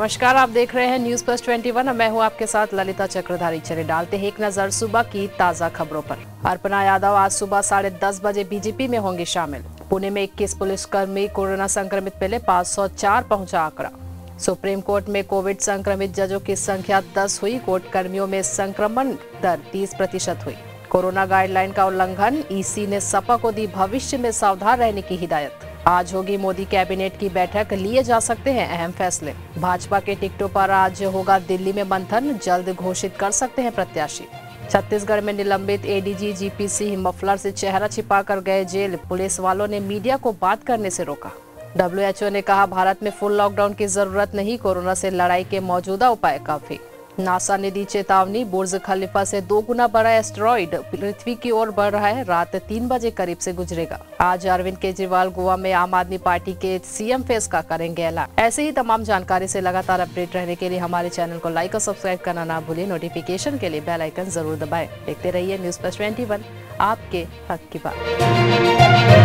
नमस्कार, आप देख रहे हैं न्यूज प्लस 21 और मैं हूं आपके साथ ललिता चक्रधारी। चले डालते हैं एक नजर सुबह की ताजा खबरों पर। अर्पणा यादव आज सुबह 10:30 बजे बीजेपी में होंगी शामिल। पुणे में 21 पुलिसकर्मी कोरोना संक्रमित मिले, 504 पहुंचा आंकड़ा। सुप्रीम कोर्ट में कोविड संक्रमित जजों की संख्या 10 हुई। कोर्ट कर्मियों में संक्रमण दर 30% हुई। कोरोना गाइडलाइन का उल्लंघन, ईसी ने सपा को दी भविष्य में सावधान रहने की हिदायत। आज होगी मोदी कैबिनेट की बैठक, लिए जा सकते हैं अहम फैसले। भाजपा के टिकटों पर आज होगा दिल्ली में मंथन, जल्द घोषित कर सकते हैं प्रत्याशी। छत्तीसगढ़ में निलंबित एडीजी जीपी सिंह मफलर से चेहरा छिपाकर गए जेल, पुलिस वालों ने मीडिया को बात करने से रोका। WHO ने कहा भारत में फुल लॉकडाउन की जरूरत नहीं, कोरोना से लड़ाई के मौजूदा उपाय काफी। नासा ने दी चेतावनी, बुर्ज खलीफा से 2 गुना बड़ा एस्टेरॉइड पृथ्वी की ओर बढ़ रहा है, रात 3 बजे करीब से गुजरेगा। आज अरविंद केजरीवाल गोवा में आम आदमी पार्टी के सीएम फेस का करेंगे ऐलान। ऐसे ही तमाम जानकारी से लगातार अपडेट रहने के लिए हमारे चैनल को लाइक और सब्सक्राइब करना ना भूलें। नोटिफिकेशन के लिए बेल आइकन जरूर दबाएं। देखते रहिए न्यूज प्लस 21, आपके हक की बात।